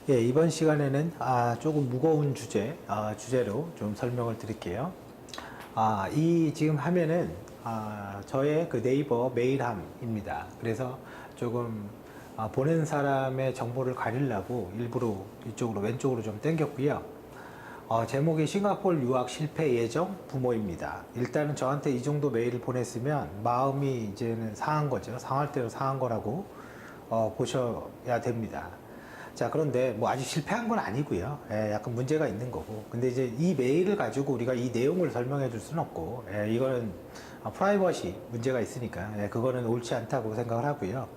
예, 이번 시간에는 조금 무거운 주제로 좀 설명을 드릴게요. 이 지금 화면은 저의 그 네이버 메일함입니다. 그래서 조금 보는 사람의 정보를 가리려고 일부러 이쪽으로 왼쪽으로 좀 당겼고요. 제목이 싱가포르 유학 실패 예정 부모입니다. 일단은 저한테 이 정도 메일을 보냈으면 마음이 이제는 상한 거죠. 상할 대로 상한 거라고 보셔야 됩니다. 자, 그런데 뭐 아직 실패한 건 아니고요. 약간 문제가 있는 거고. 근데 이제 이 메일을 가지고 우리가 이 내용을 설명해 줄 수는 없고, 이거는 프라이버시 문제가 있으니까, 그거는 옳지 않다고 생각을 하고요.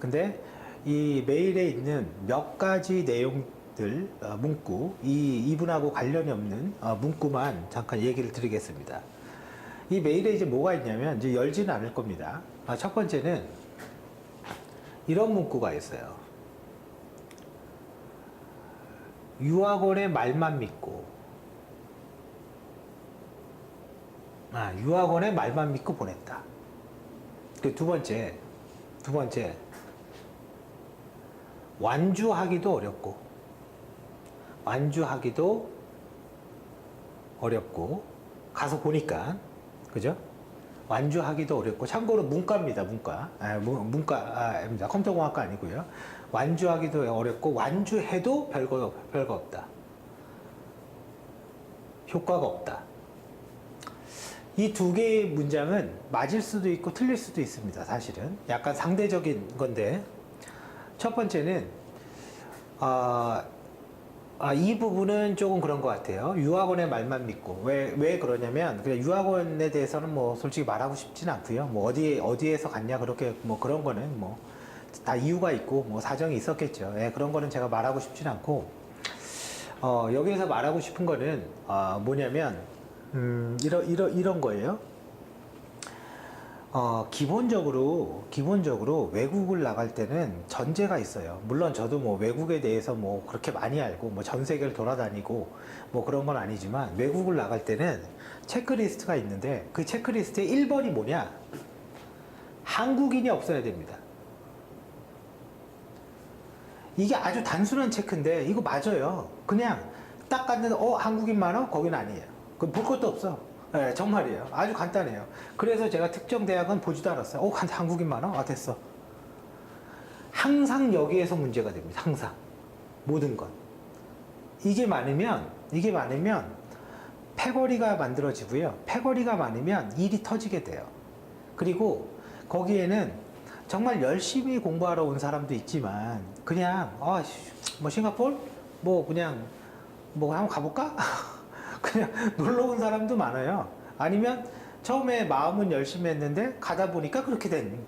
근데 이 메일에 있는 몇 가지 내용들, 문구, 이분하고 관련이 없는 문구만 잠깐 얘기를 드리겠습니다. 이 메일에 이제 뭐가 있냐면, 이제 열지는 않을 겁니다. 첫 번째는 이런 문구가 있어요. 유학원의 말만 믿고 유학원의 말만 믿고 보냈다. 그 두 번째 완주하기도 어렵고 가서 보니까 그죠? 완주하기도 어렵고, 참고로 문과입니다. 문과입니다. 컴퓨터공학과 아니고요. 완주하기도 어렵고 완주해도 별거 없다. 효과가 없다. 이 두 개의 문장은 맞을 수도 있고 틀릴 수도 있습니다. 사실은 약간 상대적인 건데, 첫 번째는 이 부분은 조금 그런 것 같아요. 유학원의 말만 믿고. 왜 그러냐면, 그냥 유학원에 대해서는 뭐 솔직히 말하고 싶진 않고요. 뭐 어디에서 갔냐, 그렇게 뭐 그런 거는 뭐 다 이유가 있고 뭐 사정이 있었겠죠. 그런 거는 제가 말하고 싶진 않고, 여기에서 말하고 싶은 거는, 뭐냐면, 이런 거예요. 기본적으로 외국을 나갈 때는 전제가 있어요. 물론 저도 뭐 외국에 대해서 뭐 그렇게 많이 알고 뭐 전 세계를 돌아다니고 뭐 그런 건 아니지만, 외국을 나갈 때는 체크리스트가 있는데, 그 체크리스트의 1번이 뭐냐? 한국인이 없어야 됩니다. 이게 아주 단순한 체크인데 이거 맞아요. 그냥 딱 갔는데 한국인 많아? 거긴 아니에요. 그 볼 것도 없어. 정말이에요. 아주 간단해요. 그래서 제가 특정 대학은 보지도 않았어요. 한국인 많아? 됐어. 항상 여기에서 문제가 됩니다. 항상. 모든 건. 이게 많으면 패거리가 만들어지고요. 패거리가 많으면 일이 터지게 돼요. 그리고 거기에는 정말 열심히 공부하러 온 사람도 있지만, 그냥 뭐 싱가포르 뭐 그냥 뭐 한번 가볼까? 그냥 놀러 온 사람도 많아요. 아니면 처음에 마음은 열심히 했는데 가다 보니까 그렇게 된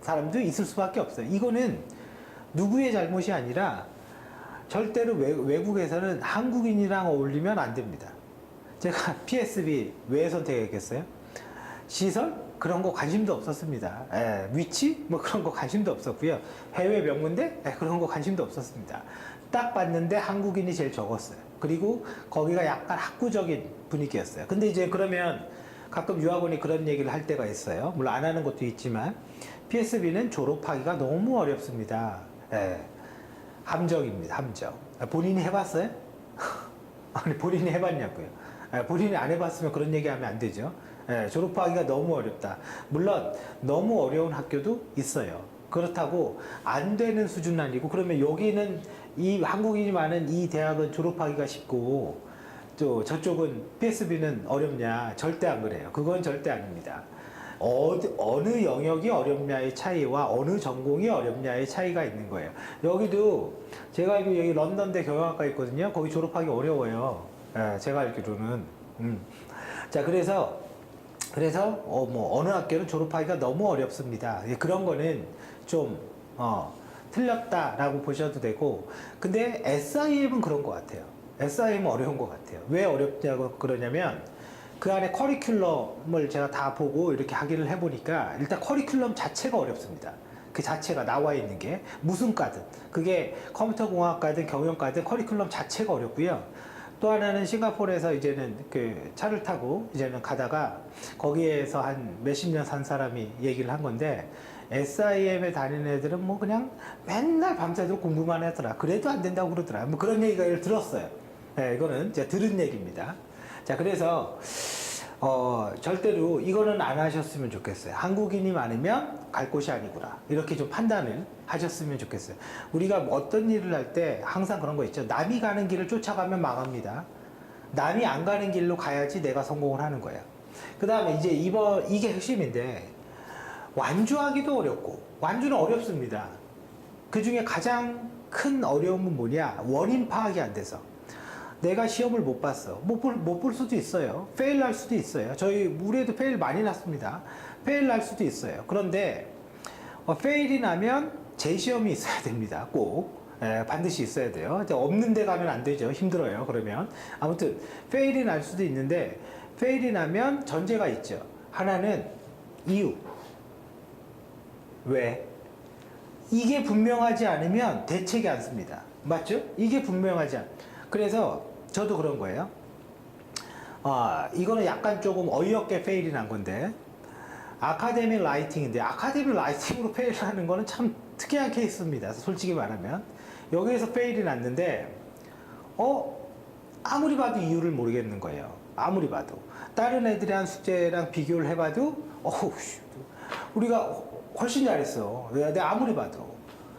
사람도 있을 수밖에 없어요. 이거는 누구의 잘못이 아니라 절대로 외국에서는 한국인이랑 어울리면 안 됩니다. 제가 PSB 왜 선택했겠어요? 시설? 그런 거 관심도 없었습니다. 위치? 뭐 그런 거 관심도 없었고요. 해외 명문대? 그런 거 관심도 없었습니다. 딱 봤는데 한국인이 제일 적었어요. 그리고 거기가 약간 학구적인 분위기였어요. 근데 이제 그러면 가끔 유학원이 그런 얘기를 할 때가 있어요. 물론 안 하는 것도 있지만, PSB는 졸업하기가 너무 어렵습니다. 함정입니다. 함정. 본인이 해봤어요? 아니, 본인이 해봤냐고요. 본인이 안 해봤으면 그런 얘기하면 안 되죠. 졸업하기가 너무 어렵다. 물론 너무 어려운 학교도 있어요. 그렇다고 안 되는 수준은 아니고, 그러면 여기는 이 한국인이 많은 이 대학은 졸업하기가 쉽고 또 저쪽은 PSB는 어렵냐? 절대 안 그래요. 그건 절대 아닙니다. 어느 영역이 어렵냐의 차이와 어느 전공이 어렵냐의 차이가 있는 거예요. 여기도 제가 알기로 여기 런던대 경영학과 있거든요. 거기 졸업하기 어려워요. 제가 알기로는. 자, 그래서 뭐 어느 학교는 졸업하기가 너무 어렵습니다. 그런 거는 좀 틀렸다라고 보셔도 되고, 근데 SIM은 그런 것 같아요. SIM은 어려운 것 같아요. 왜 어렵냐고 그러냐면, 그 안에 커리큘럼을 제가 다 보고 이렇게 하기를 해보니까, 일단 커리큘럼 자체가 어렵습니다. 그 자체가 나와 있는 게 무슨 과든, 그게 컴퓨터공학과든 경영과든 커리큘럼 자체가 어렵고요. 또 하나는 싱가포르에서 이제는 그 차를 타고 이제는 가다가 거기에서 한 몇십 년 산 사람이 얘기를 한 건데, SIM에 다니는 애들은 뭐 그냥 맨날 밤새도록 공부만 하더라. 그래도 안 된다고 그러더라. 뭐 그런 얘기를 들었어요. 네, 이거는 제가 들은 얘기입니다. 자, 그래서 절대로 이거는 안 하셨으면 좋겠어요. 한국인이 많으면 갈 곳이 아니구나. 이렇게 좀 판단을 하셨으면 좋겠어요. 우리가 어떤 일을 할 때 항상 그런 거 있죠. 남이 가는 길을 쫓아가면 망합니다. 남이 안 가는 길로 가야지 내가 성공을 하는 거예요. 그 다음에 이제 이게 핵심인데, 완주하기도 어렵고, 완주는 어렵습니다. 그 중에 가장 큰 어려움은 뭐냐? 원인 파악이 안 돼서. 내가 시험을 못 봤어. 못 볼 수도 있어요. 페일 날 수도 있어요. 우리 애도 페일 많이 났습니다. 페일 날 수도 있어요. 그런데, 페일이 나면 재시험이 있어야 됩니다. 꼭. 반드시 있어야 돼요. 없는 데 가면 안 되죠. 힘들어요. 그러면. 아무튼, 페일이 날 수도 있는데, 페일이 나면 전제가 있죠. 하나는 이유. 왜? 이게 분명하지 않으면 대책이 안 씁니다. 맞죠? 이게 분명하지 않. 그래서 저도 그런 거예요. 이거는 약간 조금 어이없게 페일이 난 건데, 아카데믹 라이팅인데, 아카데믹 라이팅으로 페일을 하는 거는 참 특이한 케이스입니다. 솔직히 말하면. 여기에서 페일이 났는데, 아무리 봐도 이유를 모르겠는 거예요. 아무리 봐도. 다른 애들이 한 숙제랑 비교를 해봐도, 우리가 훨씬 잘했어. 내가 아무리 봐도.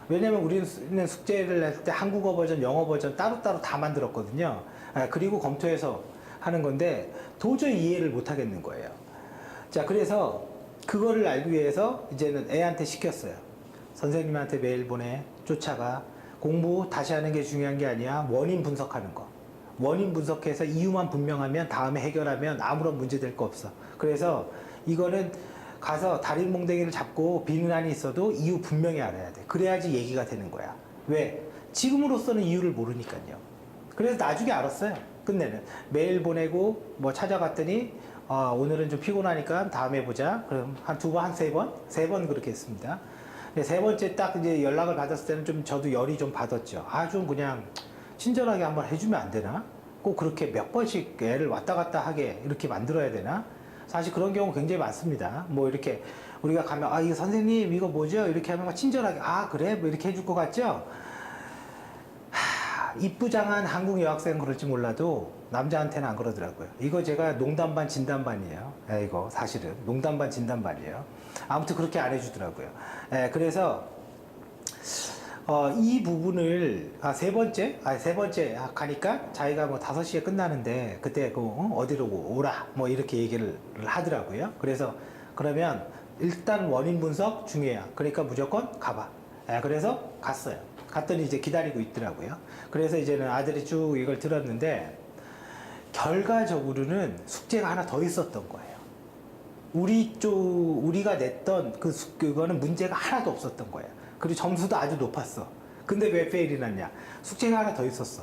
왜냐면 우리는 숙제를 할 때 한국어 버전, 영어 버전 따로따로 다 만들었거든요. 그리고 검토해서 하는 건데 도저히 이해를 못 하겠는 거예요. 자, 그래서 그거를 알기 위해서 이제는 애한테 시켰어요. 선생님한테 메일 보내, 쫓아가. 공부 다시 하는 게 중요한 게 아니야. 원인 분석하는 거. 원인 분석해서 이유만 분명하면 다음에 해결하면 아무런 문제 될 거 없어. 그래서 이거는 가서 다리 몽댕이를 잡고 비는 한이 있어도 이유 분명히 알아야 돼. 그래야지 얘기가 되는 거야. 왜? 지금으로서는 이유를 모르니까요. 그래서 나중에 알았어요. 끝내는. 메일 보내고 뭐 찾아갔더니 오늘은 좀 피곤하니까 다음에 보자. 그럼 한 두 번, 한 세 번? 세 번 그렇게 했습니다. 세 번째 딱 이제 연락을 받았을 때는 좀 저도 열이 좀 받았죠. 좀 그냥 친절하게 한번 해주면 안 되나? 꼭 그렇게 몇 번씩 애를 왔다 갔다 하게 이렇게 만들어야 되나? 사실 그런 경우 굉장히 많습니다. 뭐 이렇게 우리가 가면 이거 선생님 이거 뭐죠? 이렇게 하면 친절하게 그래? 뭐 이렇게 해줄 것 같죠? 이쁘장한 한국 여학생은 그럴지 몰라도 남자한테는 안 그러더라고요. 이거 제가 농담 반 진담 반이에요. 이거 사실은 농담 반 진담 반이에요. 아무튼 그렇게 안 해주더라고요. 그래서 이 부분을 세 번째 가니까 자기가 뭐 5시에 끝나는데 그때 어디로 오라 뭐 이렇게 얘기를 하더라고요. 그래서 그러면 일단 원인 분석 중요해요. 그러니까 무조건 가봐. 그래서 갔어요. 갔더니 이제 기다리고 있더라고요. 그래서 이제는 아들이 쭉 이걸 들었는데 결과적으로는 숙제가 하나 더 있었던 거예요. 우리가 냈던 그거는 문제가 하나도 없었던 거예요. 그리고 점수도 아주 높았어. 근데 왜 페일이 났냐? 숙제가 하나 더 있었어.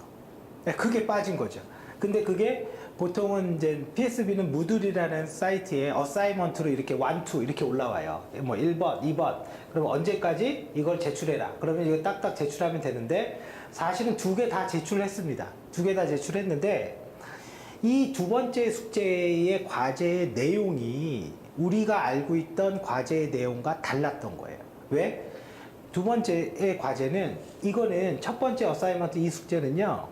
그게 빠진 거죠. 근데 그게 보통은 이제 PSB는 무들이라는 사이트에 어사이먼트로 이렇게 1, 2 이렇게 올라와요. 뭐 1번, 2번. 그러면 언제까지 이걸 제출해라. 그러면 이거 딱딱 제출하면 되는데 사실은 2개 다 제출했습니다. 2개 다 제출했는데 이 두 번째 숙제의 과제의 내용이 우리가 알고 있던 과제의 내용과 달랐던 거예요. 왜? 두 번째의 과제는 이거는 첫 번째 어사이먼트 이 숙제는요.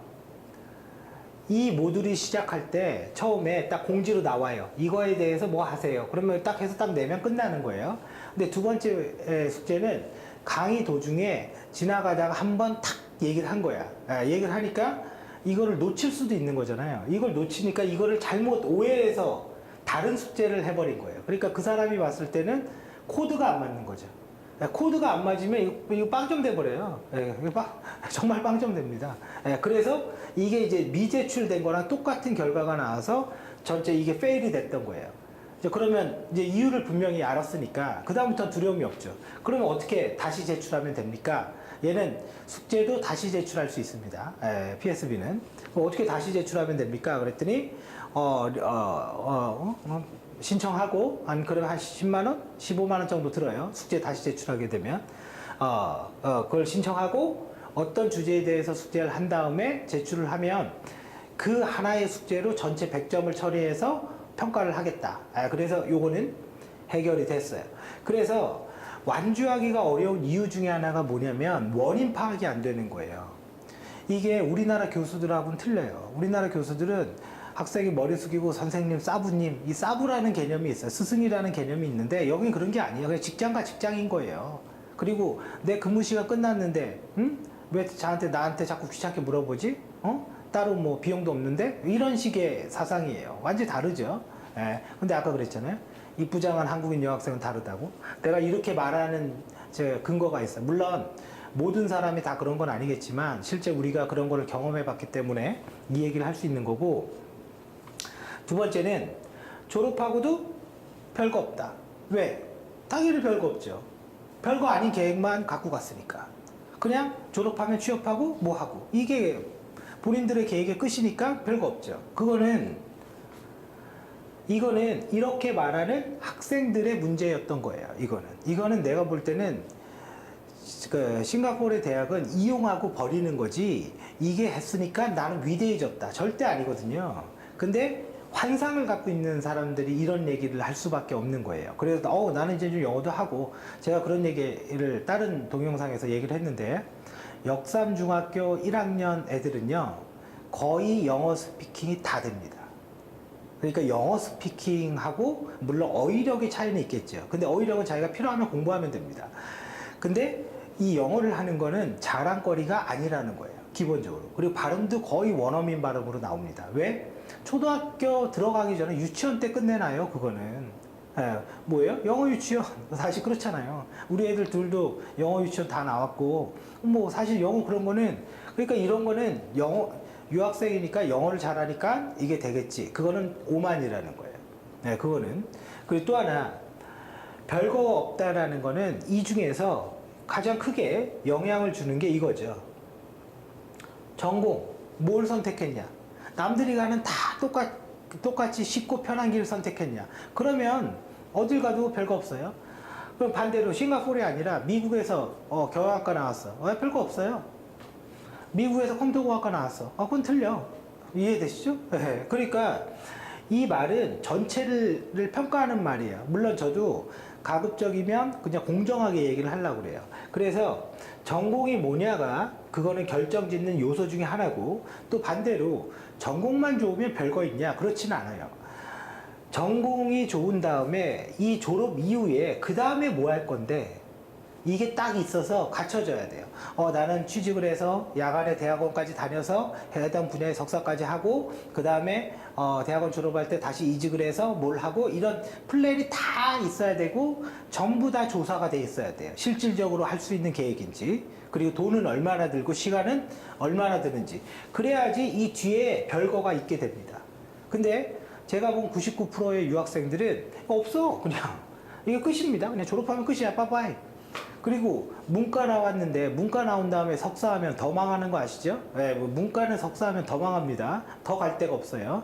이 모듈이 시작할 때 처음에 딱 공지로 나와요. 이거에 대해서 뭐 하세요. 그러면 딱 해서 딱 내면 끝나는 거예요. 근데 두 번째 숙제는 강의 도중에 지나가다가 한번 탁 얘기를 한 거야. 얘기를 하니까 이거를 놓칠 수도 있는 거잖아요. 이걸 놓치니까 이거를 잘못 오해해서 다른 숙제를 해버린 거예요. 그러니까 그 사람이 봤을 때는 코드가 안 맞는 거죠. 코드가 안 맞으면 이거 빵점 돼버려요. 정말 빵점 됩니다. 그래서 이게 이제 미제출된 거랑 똑같은 결과가 나와서 전체 이게 페일이 됐던 거예요. 그러면 이제 이유를 분명히 알았으니까 그다음부터 두려움이 없죠. 그러면 어떻게 다시 제출하면 됩니까? 얘는 숙제도 다시 제출할 수 있습니다. PSB는. 어떻게 다시 제출하면 됩니까? 그랬더니 신청하고 그러면 한 10만 원, 15만 원 정도 들어요. 숙제 다시 제출하게 되면 그걸 신청하고 어떤 주제에 대해서 숙제를 한 다음에 제출을 하면 그 하나의 숙제로 전체 100점을 처리해서 평가를 하겠다. 그래서 요거는 해결이 됐어요. 그래서 완주하기가 어려운 이유 중에 하나가 뭐냐면 원인 파악이 안 되는 거예요. 이게 우리나라 교수들하고는 틀려요. 우리나라 교수들은 학생이 머리 숙이고 선생님, 사부님, 이 사부라는 개념이 있어요. 스승이라는 개념이 있는데 여긴 그런 게 아니에요. 그냥 직장과 직장인 거예요. 그리고 내 근무 시간 끝났는데, 왜 나한테 자꾸 귀찮게 물어보지? 따로 뭐 비용도 없는데? 이런 식의 사상이에요. 완전히 다르죠. 예. 근데 아까 그랬잖아요. 이쁘장한 한국인 여학생은 다르다고. 내가 이렇게 말하는 제 근거가 있어요. 물론 모든 사람이 다 그런 건 아니겠지만 실제 우리가 그런 거를 경험해 봤기 때문에 이 얘기를 할 수 있는 거고, 두 번째는 졸업하고도 별거 없다. 왜? 당연히 별거 없죠. 별거 아닌 계획만 갖고 갔으니까. 그냥 졸업하면 취업하고 뭐 하고, 이게 본인들의 계획의 끝이니까 별거 없죠. 이거는 이렇게 말하는 학생들의 문제였던 거예요. 이거는 내가 볼 때는 그 싱가포르의 대학은 이용하고 버리는 거지, 이게 했으니까 나는 위대해졌다, 절대 아니거든요. 근데 환상을 갖고 있는 사람들이 이런 얘기를 할 수밖에 없는 거예요. 그래서 나는 이제 좀 영어도 하고, 제가 그런 얘기를 다른 동영상에서 얘기를 했는데, 역삼중학교 1학년 애들은요 거의 영어 스피킹이 다 됩니다. 그러니까 영어 스피킹하고 물론 어휘력의 차이는 있겠죠. 근데 어휘력은 자기가 필요하면 공부하면 됩니다. 근데 이 영어를 하는 거는 자랑거리가 아니라는 거예요, 기본적으로. 그리고 발음도 거의 원어민 발음으로 나옵니다. 왜? 초등학교 들어가기 전에 유치원 때 끝내나요, 그거는. 뭐예요? 영어 유치원. 사실 그렇잖아요. 우리 애들 둘도 영어 유치원 다 나왔고, 뭐 사실 영어 그런 거는, 그러니까 이런 거는 유학생이니까 영어를 잘하니까 이게 되겠지. 그거는 오만이라는 거예요. 그거는. 그리고 또 하나, 별거 없다라는 거는 이 중에서 가장 크게 영향을 주는 게 이거죠. 전공, 뭘 선택했냐? 남들이 가는 다 똑같이 쉽고 편한 길을 선택했냐? 그러면 어딜 가도 별거 없어요. 그럼 반대로 싱가포르이 아니라 미국에서 경영학과 나왔어. 별거 없어요. 미국에서 컴퓨터공학과 나왔어. 그건 틀려. 이해되시죠? 네. 그러니까 이 말은 전체를 평가하는 말이에요. 물론 저도 가급적이면 그냥 공정하게 얘기를 하려고 그래요. 그래서 전공이 뭐냐가 그거는 결정짓는 요소 중에 하나고, 또 반대로 전공만 좋으면 별거 있냐? 그렇진 않아요. 전공이 좋은 다음에 이 졸업 이후에 그 다음에 뭐 할 건데, 이게 딱 있어서 갖춰져야 돼요. 나는 취직을 해서 야간에 대학원까지 다녀서 해당 분야의 석사까지 하고, 그 다음에 대학원 졸업할 때 다시 이직을 해서 뭘 하고, 이런 플랜이 다 있어야 되고, 전부 다 조사가 돼 있어야 돼요. 실질적으로 할 수 있는 계획인지, 그리고 돈은 얼마나 들고 시간은 얼마나 드는지. 그래야지 이 뒤에 별거가 있게 됩니다. 근데 제가 본 99%의 유학생들은 없어. 그냥 이게 끝입니다. 그냥 졸업하면 끝이야. 빠빠이. 그리고 문과 나왔는데, 문과 나온 다음에 석사하면 더 망하는 거 아시죠? 네, 문과는 석사하면 더 망합니다. 더 갈 데가 없어요.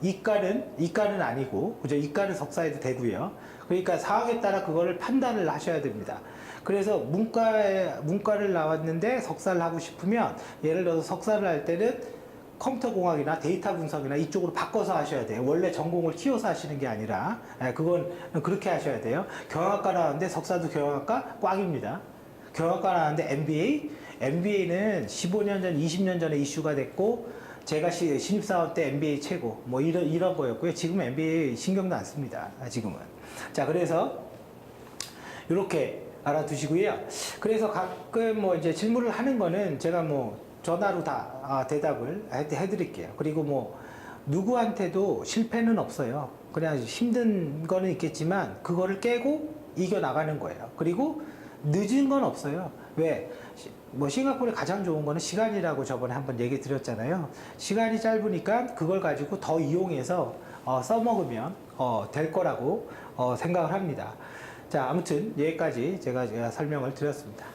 이과는 아니고, 그죠? 이과는 석사해도 되고요. 그러니까 상황에 따라 그거를 판단을 하셔야 됩니다. 그래서 문과를 나왔는데 석사를 하고 싶으면, 예를 들어서 석사를 할 때는 컴퓨터공학이나 데이터 분석이나 이쪽으로 바꿔서 하셔야 돼요. 원래 전공을 키워서 하시는 게 아니라, 그건 그렇게 하셔야 돼요. 경영학과 나왔는데 석사도 경영학과 꽝입니다. 경영학과 나왔는데 MBA는 15년 전, 20년 전에 이슈가 됐고, 제가 신입사원 때 MBA 최고, 뭐 이런 거였고요. 지금은 MBA 신경도 안 씁니다. 지금은. 자, 그래서 이렇게 알아두시고요. 그래서 가끔 뭐 이제 질문을 하는 거는 제가 뭐 전화로 다 대답을 해드릴게요. 그리고 뭐 누구한테도 실패는 없어요. 그냥 힘든 거는 있겠지만 그거를 깨고 이겨나가는 거예요. 그리고 늦은 건 없어요. 왜? 뭐 싱가포르의 가장 좋은 거는 시간이라고 저번에 한번 얘기 드렸잖아요. 시간이 짧으니까 그걸 가지고 더 이용해서 써먹으면 될 거라고 생각을 합니다. 자, 아무튼 여기까지 제가 설명을 드렸습니다.